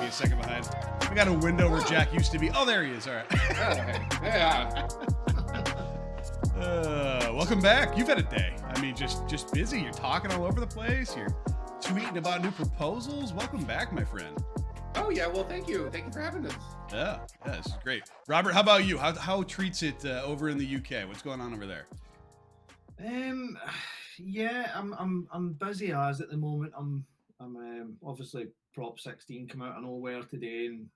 a second behind. We got a window where Jack used to be. Oh, there he is. All right. Yeah. Welcome back. You've had a day. I mean, just busy. You're talking all over the place. You're tweeting about new proposals. Welcome back, my friend. Oh yeah, well, thank you for having us. Yeah, this is great. Robert, how about you? How treats it over in the UK? What's going on over there? Yeah, I'm busy as at the moment. I'm obviously Prop16 come out of nowhere today, and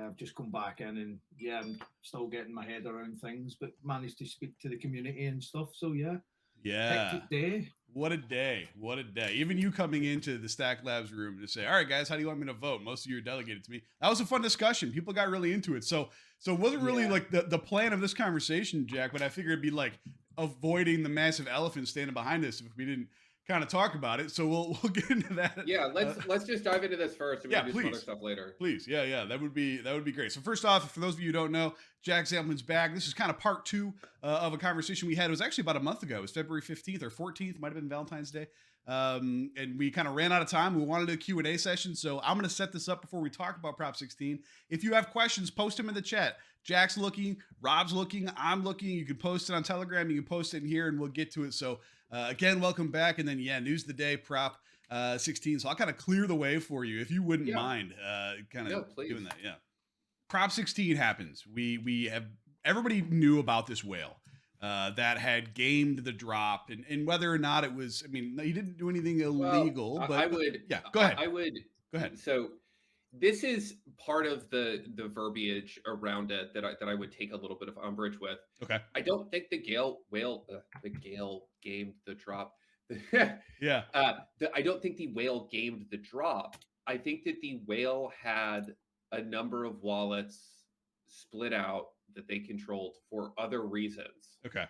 I've just come back in, and yeah, I'm still getting my head around things, but managed to speak to the community and stuff. So yeah, hectic day. What a day. What a day. Even you coming into the Stack Labs room to say, all right, guys, how do you want me to vote? Most of you are delegated to me. That was a fun discussion. People got really into it. So it wasn't really like the plan of this conversation, Jack, but I figured it'd be like avoiding the massive elephant standing behind us if we didn't kind of talk about it. So we'll get into that. Yeah, let's just dive into this first, and we can do some other stuff later. Please, yeah, that would be great. So first off, for those of you who don't know, Jack Zampolin's back. This is kind of part two of a conversation we had. It was actually about a month ago. It was February 15th or 14th, might have been Valentine's Day, and we kind of ran out of time. We wanted a Q&A session, so I'm going to set this up before we talk about Prop 16. If you have questions, post them in the chat. Jack's looking, Rob's looking, I'm looking. You can post it on Telegram. You can post it in here, and we'll get to it. So again, welcome back. And then, news of the day, Prop 16. So I'll kind of clear the way for you, if you wouldn't mind doing that. Yeah. Prop 16 happens. We have, everybody knew about this whale that had gamed the drop, and whether or not it was, I mean, he didn't do anything illegal, but I would, go ahead. Go ahead. So this is part of the verbiage around it that I would take a little bit of umbrage with. Okay. I don't think the gale gamed the drop. Yeah. I don't think the whale gamed the drop. I think that the whale had a number of wallets split out that they controlled for other reasons. Okay.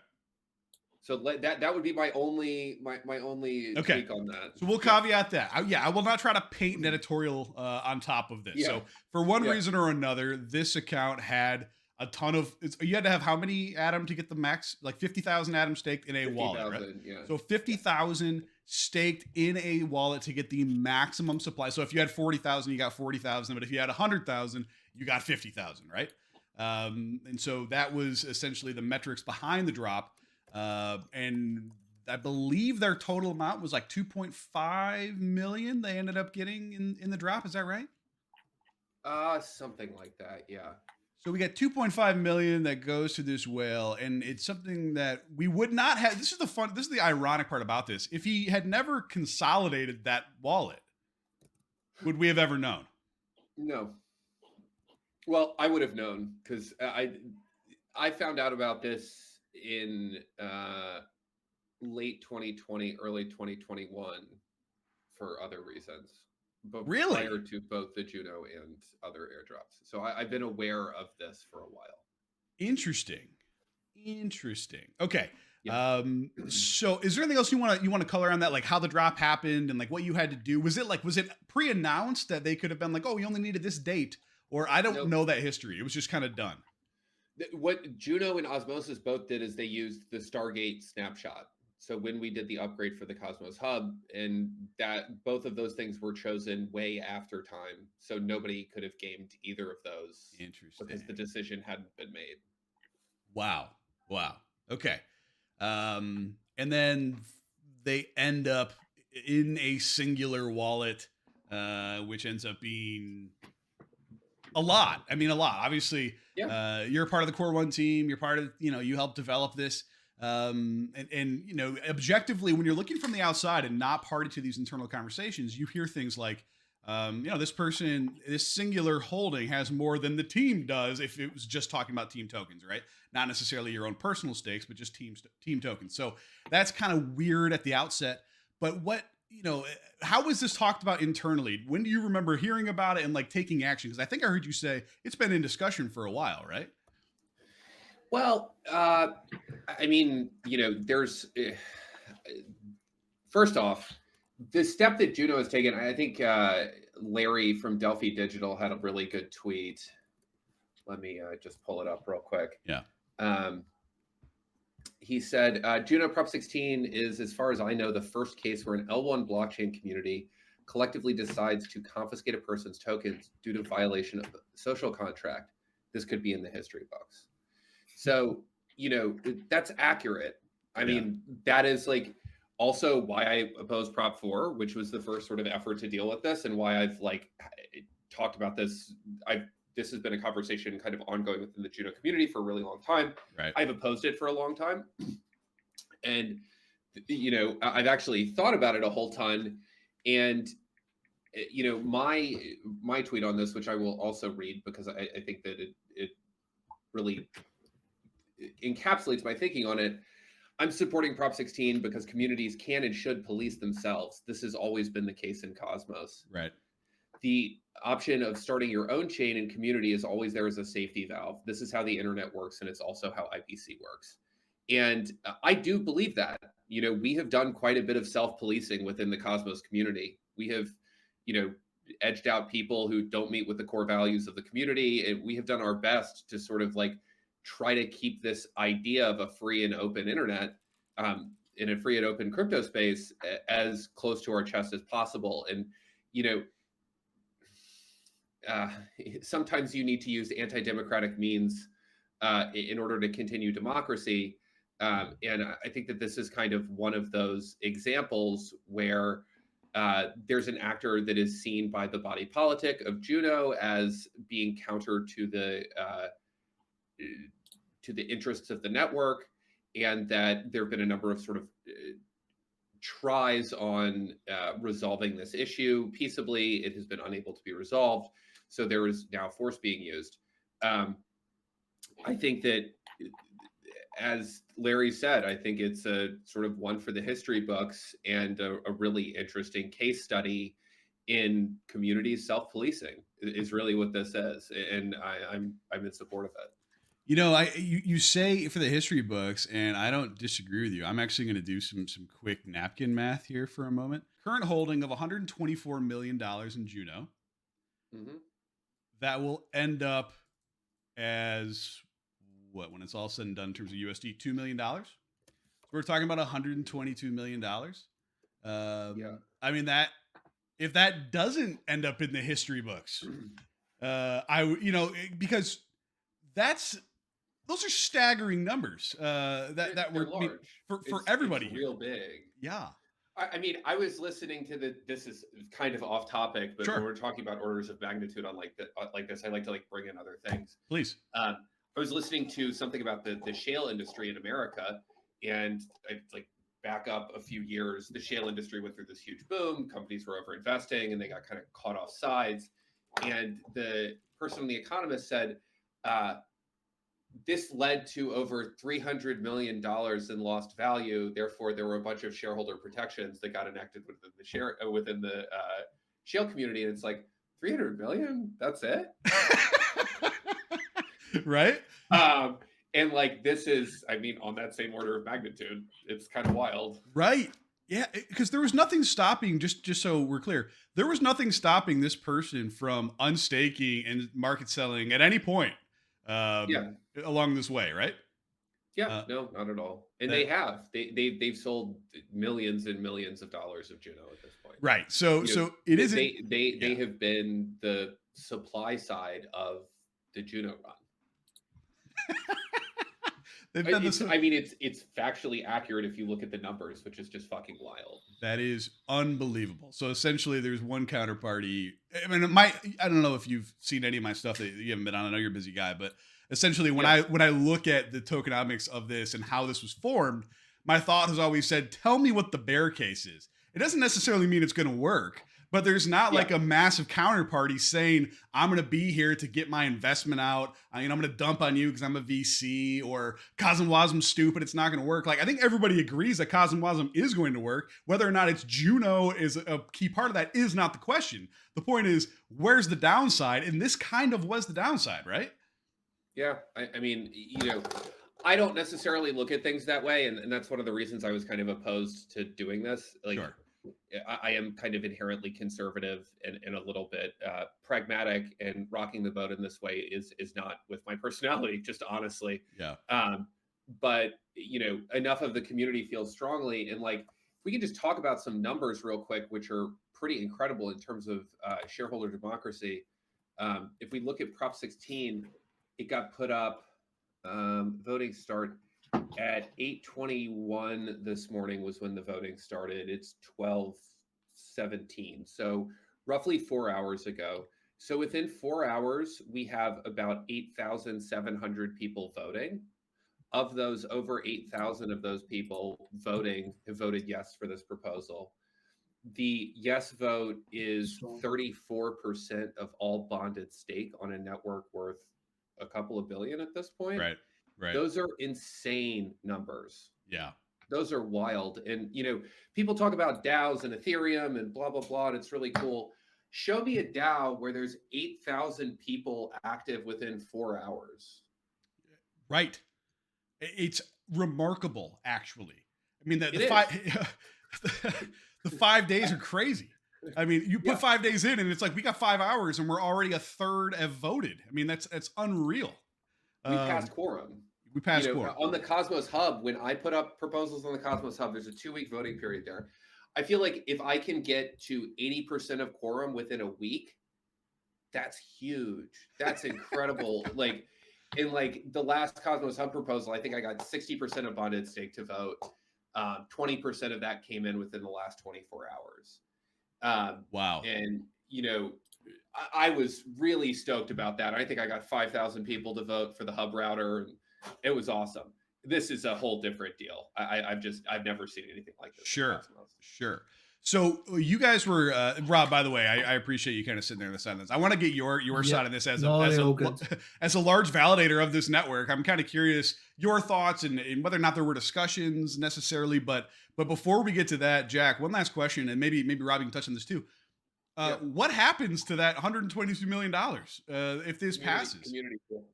So that would be my only take on that. So we'll caveat that. I will not try to paint an editorial on top of this. Yeah. So for one reason or another, this account had a ton of. You had to have how many Adam to get the max? Like 50,000 Adam staked in a wallet, right? Yeah. So 50,000 staked in a wallet to get the maximum supply. So if you had 40,000, you got 40,000. But if you had 100,000, you got 50,000, right? And so that was essentially the metrics behind the drop. And I believe their total amount was like 2.5 million they ended up getting in the drop. Is that right? Something like that. Yeah. So we got 2.5 million that goes to this whale, and it's something that we would not have. This is the ironic part about this. If he had never consolidated that wallet, would we have ever known? No. Well, I would have known, because I found out about this in late 2020, early 2021 for other reasons. But really? Prior to both the JUNO and other airdrops. So I've been aware of this for a while. Interesting. Okay. Yeah. So is there anything else you want to color on that? Like how the drop happened and like what you had to do? Was it pre-announced that they could have been like, oh, we only needed this date? Or I don't know that history. It was just kind of done. What JUNO and Osmosis both did is they used the Stargate snapshot. So when we did the upgrade for the Cosmos Hub, and that both of those things were chosen way after time. So nobody could have gamed either of those. Interesting. Because the decision hadn't been made. Wow. Okay. And then they end up in a singular wallet, which ends up being a lot. I mean, a lot. Obviously, you're a part of the Core 1 team. You're part of, you helped develop this. And objectively, when you're looking from the outside and not party to these internal conversations, you hear things like, this singular holding has more than the team does if it was just talking about team tokens, right? Not necessarily your own personal stakes, but just team tokens. So that's kind of weird at the outset. But how was this talked about internally? When do you remember hearing about it and like taking action? Because I think I heard you say it's been in discussion for a while, right? Well, I mean, there's first off, the step that JUNO has taken. I think Larry from Delphi Digital had a really good tweet. Let me just pull it up real quick. Yeah. He said, JUNO Prop 16 is, as far as I know, the first case where an L1 blockchain community collectively decides to confiscate a person's tokens due to violation of a social contract, this could be in the history books. So, that's accurate. I mean, that is like also why I opposed Prop 4, which was the first sort of effort to deal with this, and why I've talked about this. This has been a conversation kind of ongoing within the JUNO community for a really long time. Right. I've opposed it for a long time. And, I've actually thought about it a whole ton. And, my tweet on this, which I will also read because I think that it really encapsulates my thinking on it. I'm supporting Prop 16 because communities can and should police themselves. This has always been the case in Cosmos. Right. The option of starting your own chain and community is always there as a safety valve. This is how the internet works, and it's also how IPC works. And I do believe that. We have done quite a bit of self-policing within the Cosmos community. We have, edged out people who don't meet with the core values of the community, and we have done our best to sort of try to keep this idea of a free and open internet in a free and open crypto space as close to our chest as possible. And, sometimes you need to use anti-democratic means in order to continue democracy. And I think that this is kind of one of those examples where there's an actor that is seen by the body politic of JUNO as being counter to the interests of the network, and that there have been a number of sort of tries on resolving this issue peaceably. It has been unable to be resolved. So there is now force being used. I think that, as Larry said, I think it's a sort of one for the history books and a really interesting case study in community self-policing is really what this is. And I'm in support of it. You say for the history books, and I don't disagree with you. I'm actually going to do some quick napkin math here for a moment. Current holding of $124 million in JUNO. Mm-hmm. That will end up as what, when it's all said and done in terms of USD, $2 million. So we're talking about $122 million. Yeah. I mean, that if that doesn't end up in the history books, because those are staggering numbers. That they're were large for everybody. It's real big. Yeah. I mean, I was listening to this is kind of off topic, but Sure. when we're talking about orders of magnitude on like this, I like to bring in other things. Please. I was listening to something about the shale industry in America, and back up a few years, the shale industry went through this huge boom. Companies were over investing, and they got kind of caught off sides. And the person on The Economist said, this led to over $300 million in lost value. Therefore, there were a bunch of shareholder protections that got enacted within the shale community. And it's like, 300 million? That's it? Right? And this is, on that same order of magnitude, it's kind of wild. Right. Yeah, because there was nothing stopping, just so we're clear, there was nothing stopping this person from unstaking and market selling at any point along this way, right? Yeah, no, not at all. And they have. They've sold millions and millions of dollars of JUNO at this point. Right. So it isn't. They have been the supply side of the JUNO run. It's factually accurate if you look at the numbers, which is just fucking wild. That is unbelievable. So essentially, there's one counterparty. I mean, I don't know if you've seen any of my stuff that you haven't been on. I know you're a busy guy, but essentially, when I look at the tokenomics of this and how this was formed, my thought has always said, tell me what the bear case is. It doesn't necessarily mean it's going to work, but there's not like a massive counterparty saying, I'm going to be here to get my investment out. I'm going to dump on you because I'm a VC, or Cosmwasm's stupid. It's not going to work. I think everybody agrees that Cosmwasm is going to work. Whether or not it's JUNO is a key part of that is not the question. The point is, where's the downside? And this kind of was the downside, right? Yeah. I don't necessarily look at things that way. And that's one of the reasons I was kind of opposed to doing this. Sure. I am kind of inherently conservative and a little bit pragmatic, and rocking the boat in this way is not with my personality, just honestly. Yeah. But enough of the community feels strongly, and if we can just talk about some numbers real quick, which are pretty incredible in terms of shareholder democracy. If we look at Prop 16, it got put up, voting start at 8:21 this morning was when the voting started. It's 12:17, so roughly 4 hours ago. So within 4 hours, we have about 8,700 people voting. Of those, over 8,000 of those people voting have voted yes for this proposal. The yes vote is 34% of all bonded stake on a network worth a couple of billion at this point. Right. Those are insane numbers. Yeah. Those are wild. And, people talk about DAOs and Ethereum and blah, blah, blah, and it's really cool. Show me a DAO where there's 8,000 people active within 4 hours. Right. It's remarkable, actually. I mean, the 5 days are crazy. I mean, you put 5 days in, and it's like we got 5 hours, and we're already a third have voted. I mean, that's unreal. We passed quorum. Quorum on the Cosmos Hub. When I put up proposals on the Cosmos Hub, there's a 2-week voting period there. I feel like if I can get to 80% of quorum within a week, that's huge. That's incredible. In the last Cosmos Hub proposal, I think I got 60% of bonded stake to vote. 20% of that came in within the last 24 hours. Wow. And, I was really stoked about that. I think I got 5,000 people to vote for the hub router, and it was awesome. This is a whole different deal. I've never seen anything like this. Sure. So you guys were, Rob, by the way, I appreciate you kind of sitting there in the silence. I want to get your side of this as a large validator of this network. I'm kind of curious your thoughts and whether or not there were discussions necessarily, but before we get to that, Jack, one last question, and maybe Rob, you can touch on this too. What happens to that $122 million if this passes? Community pool.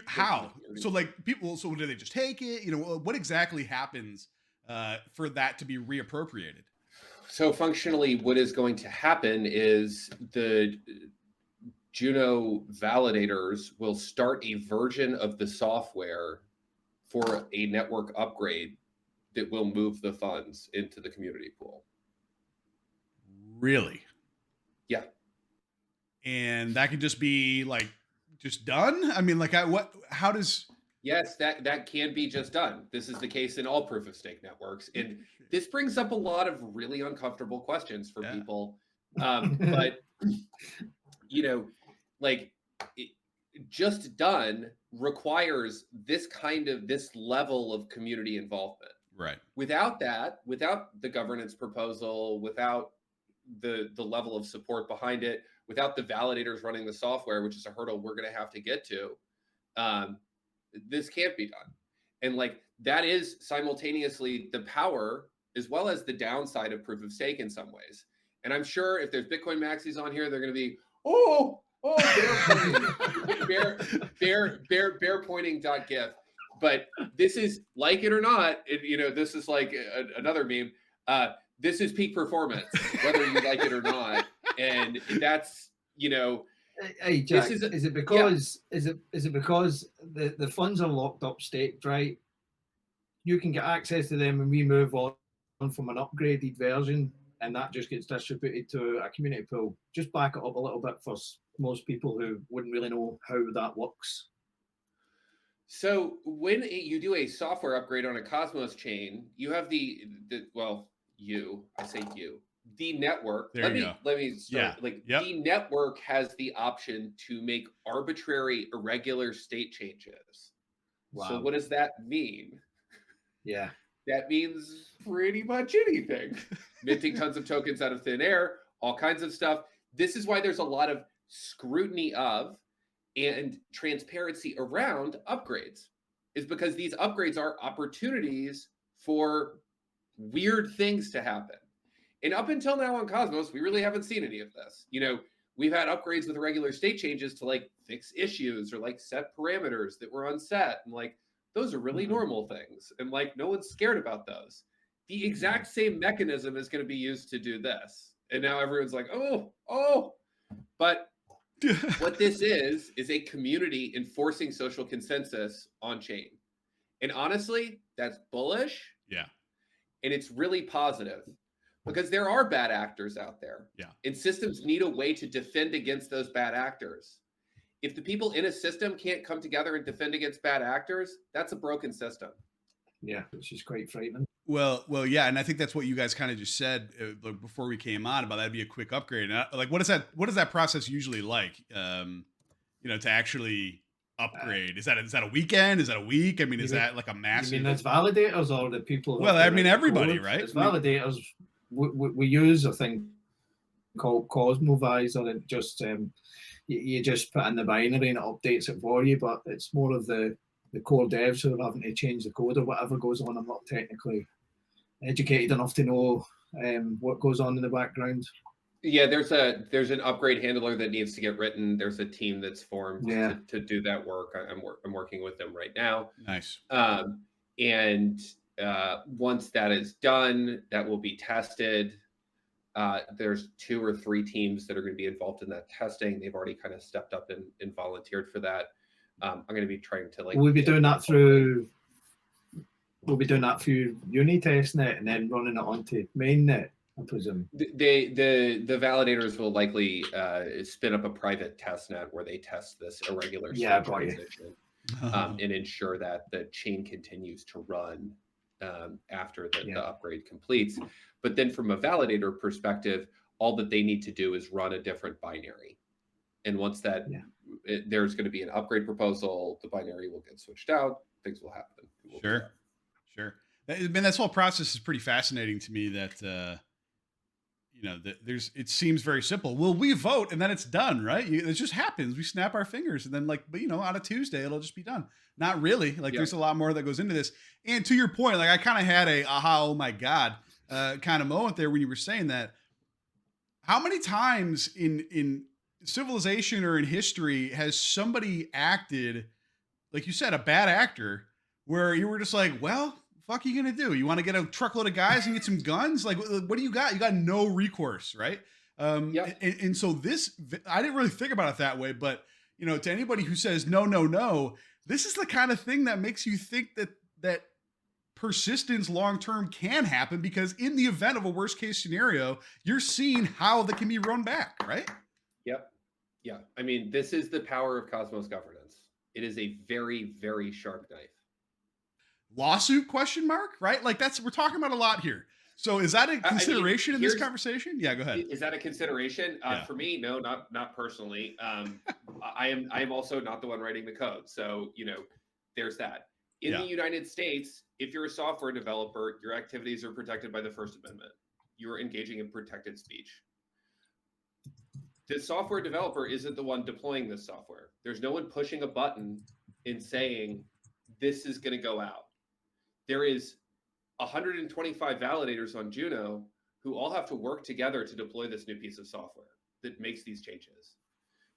How? So people, so do they just take it? What exactly happens for that to be reappropriated? So functionally, what is going to happen is the JUNO validators will start a version of the software for a network upgrade that will move the funds into the community pool. Really? Yeah. And that could just be just done? I mean, how does... Yes, that can be just done. This is the case in all proof of stake networks. And this brings up a lot of really uncomfortable questions for people. But, just done requires this level of community involvement. Right. Without that, without the governance proposal, without the level of support behind it, without the validators running the software, which is a hurdle we're going to have to get to, this can't be done. And that is simultaneously the power as well as the downside of proof of stake in some ways. And I'm sure if there's Bitcoin maxis on here, they're going to be, bear pointing.gif. But this is, like it or not, this is like another meme. This is peak performance, whether you like it or not. And that's, Hey Jack, is it because the funds are locked up staked, right? You can get access to them and we move on from an upgraded version, and that just gets distributed to a community pool. Just back it up a little bit for most people who wouldn't really know how that works. So when you do a software upgrade on a Cosmos chain, you have the network. Let me start. The network has the option to make arbitrary irregular state changes. Wow. So what does that mean? Yeah. That means pretty much anything. Minting tons of tokens out of thin air, all kinds of stuff. This is why there's a lot of scrutiny of and transparency around upgrades, is because these upgrades are opportunities for weird things to happen. And up until now on Cosmos, we really haven't seen any of this. We've had upgrades with regular state changes to fix issues or set parameters that were unset. And those are really normal things. And no one's scared about those. The exact same mechanism is going to be used to do this. And now everyone's like, oh. But what this is a community enforcing social consensus on chain. And honestly, that's bullish. Yeah. And it's really positive. because there are bad actors out there. Yeah. And systems need a way to defend against those bad actors. If the people in a system can't come together and defend against bad actors, that's a broken system. Yeah, which is quite frightening. Well, yeah, and I think that's what you guys kind of just said before we came on about that'd be a quick upgrade. And like, what is that process usually like? To actually upgrade, is that a weekend? Is that a week? I mean, is that like a massive? You mean it's validators or the people? Well, I mean everybody, right? It's validators. We use a thing called Cosmovisor, and just you just put in the binary and it updates it for you. But it's more of the core devs who are having to change the code or whatever goes on. I'm not technically educated enough to know what goes on in the background. Yeah, there's an upgrade handler that needs to get written. There's a team that's formed to do that work. I'm working with them right now. Nice. And once that is done, that will be tested. There's 2 or 3 teams that are going to be involved in that testing. They've already kind of stepped up and volunteered for that. I'm going to be trying to We'll be doing that through Uni testnet and then running it onto mainnet, I presume. The validators will likely spin up a private test net where they test this irregular transition and ensure that the chain continues to run after the upgrade completes. But then from a validator perspective, all that they need to do is run a different binary. And once that there's going to be an upgrade proposal, the binary will get switched out, things will happen. Sure. I mean, this whole process is pretty fascinating to me that, it seems very simple. Well, we vote and then it's done, right? It just happens. We snap our fingers and then on a Tuesday, it'll just be done. Not really. There's a lot more that goes into this. And to your point, I kind of had a aha, oh my God, kind of moment there when you were saying that. How many times in civilization or in history has somebody acted, like you said, a bad actor, where you were just like, well, fuck you gonna do? You want to get a truckload of guys and get some guns? Like, what do you got? You got no recourse, right? And so this, I didn't really think about it that way, but to anybody who says no, this is the kind of thing that makes you think that persistence long term can happen, because in the event of a worst case scenario, you're seeing how that can be run back, right? Yep. Yeah. I mean, this is the power of Cosmos governance. It is a very, very sharp knife. Lawsuit ? Right? Like we're talking about a lot here. So is that a consideration in this conversation? Yeah, go ahead. Is that a consideration? For me, no, not personally. I am also not the one writing the code. So, there's that. In the United States, if you're a software developer, your activities are protected by the First Amendment. You're engaging in protected speech. The software developer isn't the one deploying this software. There's no one pushing a button and saying, this is going to go out. There is 125 validators on JUNO who all have to work together to deploy this new piece of software that makes these changes.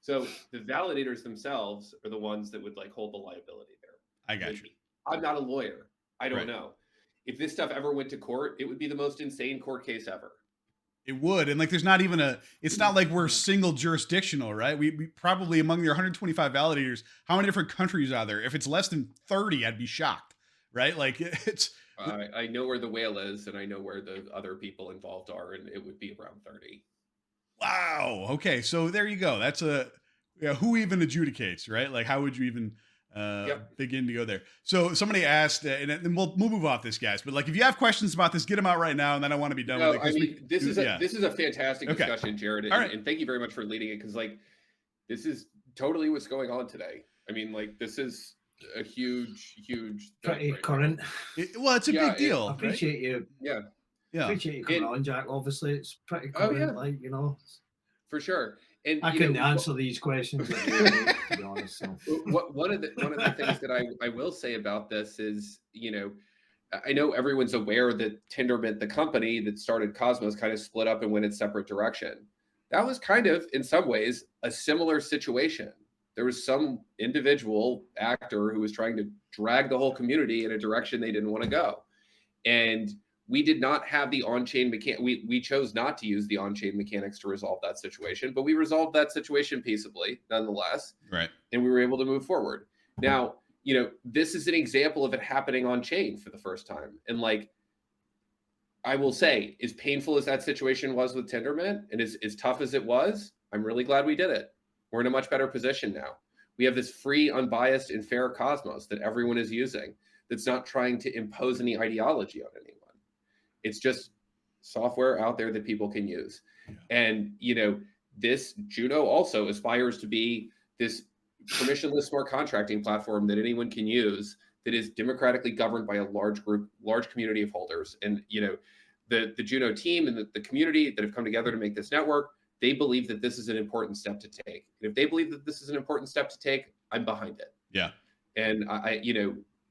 So the validators themselves are the ones that would hold the liability there. I got you. I'm not a lawyer. I don't know. If this stuff ever went to court, it would be the most insane court case ever. It would. And there's not even it's not like we're single jurisdictional, right? We probably, among your 125 validators, how many different countries are there? If it's less than 30, I'd be shocked, right? I know where the whale is, and I know where the other people involved are, and it would be around 30. Wow. Okay. So there you go. That's who even adjudicates, right? How would you even begin to go there? So somebody asked, and then we'll move off this, guys, but if you have questions about this, get them out right now, and then I want to be done with it. I mean, this is a fantastic discussion, Jared, and thank you very much for leading it, because this is totally what's going on today. I mean, this is a huge pretty current. It's a big deal. I appreciate you. Yeah. Appreciate you coming on, Jack. Obviously, it's pretty current. For sure. And I couldn't answer these questions, to be honest. So. One of the things that I will say about this is, I know everyone's aware that Tendermint, the company that started Cosmos, kind of split up and went in separate direction. That was kind of, in some ways, a similar situation. There was some individual actor who was trying to drag the whole community in a direction they didn't want to go. And we did not have the on-chain mechanic. We chose not to use the on-chain mechanics to resolve that situation, but we resolved that situation peaceably, nonetheless. Right. And we were able to move forward. Now, this is an example of it happening on-chain for the first time. And I will say, as painful as that situation was with Tendermint and as tough as it was, I'm really glad we did it. We're in a much better position now. We have this free, unbiased, and fair cosmos that everyone is using that's not trying to impose any ideology on anyone. It's just software out there that people can use. Yeah. And, this JUNO also aspires to be this permissionless smart contracting platform that anyone can use that is democratically governed by a large community of holders. And, the JUNO team and the community that have come together to make this network, they believe that this is an important step to take. And if they believe that this is an important step to take, I'm behind it. Yeah. And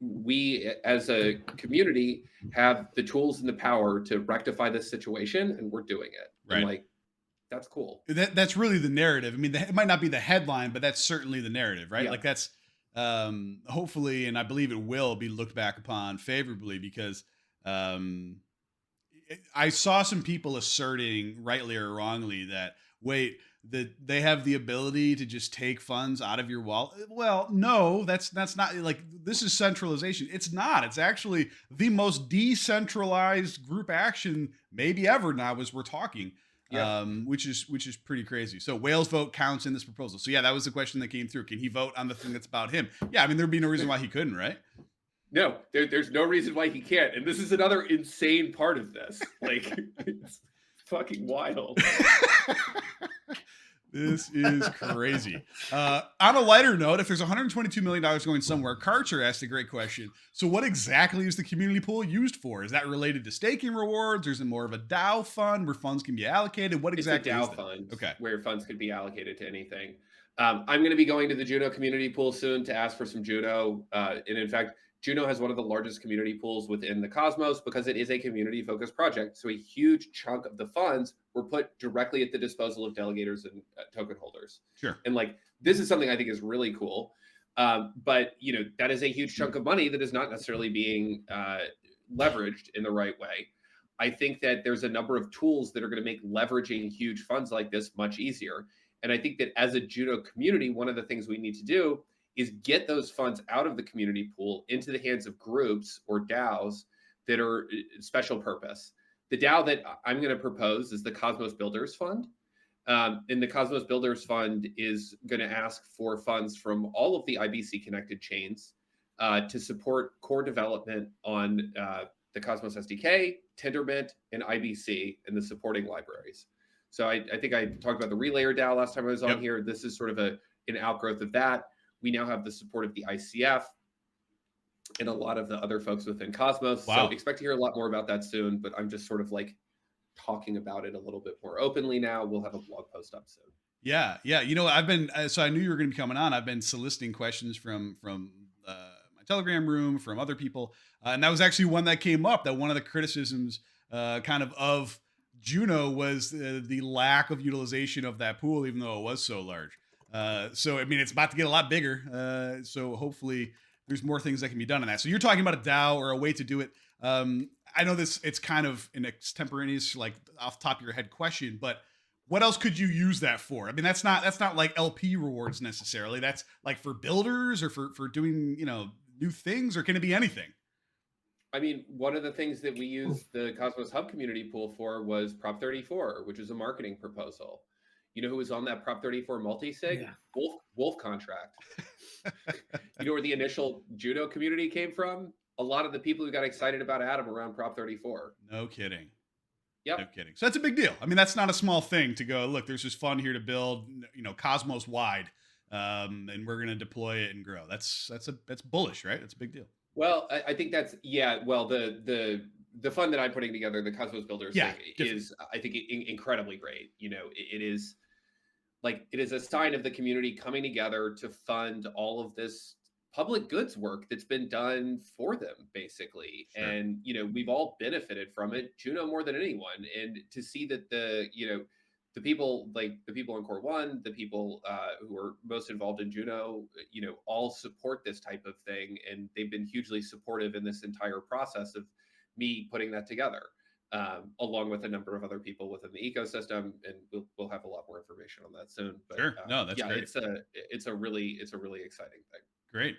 we as a community have the tools and the power to rectify this situation, and we're doing it. Right. And that's cool. That's really the narrative. I mean, it might not be the headline, but that's certainly the narrative, right? Yeah. Like that's hopefully, and I believe it will be looked back upon favorably because I saw some people asserting, rightly or wrongly, that that they have the ability to just take funds out of your wallet. Well, no, that's not, like, this is centralization. It's not. It's actually the most decentralized group action maybe ever now as we're talking. Yeah. Which is pretty crazy. So Wales vote counts in this proposal. So yeah, that was the question that came through. Can he vote on the thing that's about him? Yeah, I mean, there'd be no reason why he couldn't, right? No, there's no reason why he can't. And this is another insane part of this. Like, it's fucking wild. This is crazy. On a lighter note, if there's $122 million going somewhere, Karcher asked a great question. So what exactly is the community pool used for? Is that related to staking rewards, or is it more of a DAO fund where funds can be allocated? What exactly it's a is DAO that? fund, Okay, where funds could be allocated to anything. I'm going to be going to the JUNO community pool soon to ask for some JUNO. And in fact, JUNO has one of the largest community pools within the Cosmos because it is a community-focused project. So a huge chunk of the funds were put directly at the disposal of delegators and token holders. sure. And this is something I think is really cool. But that is a huge chunk of money that is not necessarily being leveraged in the right way. I think that there's a number of tools that are going to make leveraging huge funds like this much easier. And I think that as a JUNO community, one of the things we need to do is get those funds out of the community pool into the hands of groups or DAOs that are special purpose. The DAO that I'm going to propose is the Cosmos Builders Fund. And the Cosmos Builders Fund is going to ask for funds from all of the IBC connected chains to support core development on the Cosmos SDK, Tendermint, and IBC and the supporting libraries. So I think I talked about the Relayer DAO last time I was on here. This is sort of an outgrowth of that. We now have the support of the ICF and a lot of the other folks within Cosmos. Wow. So expect to hear a lot more about that soon, but I'm just sort of talking about it a little bit more openly now. We'll have a blog post up soon. Yeah. I've been so I knew you were going to be coming on. I've been soliciting questions from my Telegram room, from other people, and that was actually one that came up. That one of the criticisms, kind of JUNO was the lack of utilization of that pool, even though it was so large. So I mean, it's about to get a lot bigger. So hopefully, there's more things that can be done on that. So you're talking about a DAO or a way to do it. I know it's kind of an extemporaneous, like off the top of your head question, but what else could you use that for? I mean, that's not like LP rewards necessarily. That's like for builders or for doing, new things, or can it be anything? I mean, one of the things that we used the Cosmos Hub community pool for was Prop 34, which is a marketing proposal. You know who was on that Prop 34 multi-sig? Yeah. Wolf contract. You know where the initial JUNO community came from? A lot of the people who got excited about Atom around Prop 34. No kidding. Yep. No kidding. So that's a big deal. I mean, that's not a small thing to go, look, there's this fund here to build, Cosmos wide, and we're going to deploy it and grow. That's bullish, right? That's a big deal. Well, I think that's, well, the fund that I'm putting together, the Cosmos Builders, is, I think, incredibly great. It is a sign of the community coming together to fund all of this public goods work that's been done for them, basically. Sure. And, we've all benefited from it, JUNO more than anyone. And to see that the people, like the people in Core One, the people who are most involved in JUNO, all support this type of thing. And they've been hugely supportive in this entire process of me putting that together, along with a number of other people within the ecosystem. And we'll have a lot more information on that soon. But, sure. No, that's great. It's a really exciting thing. Great.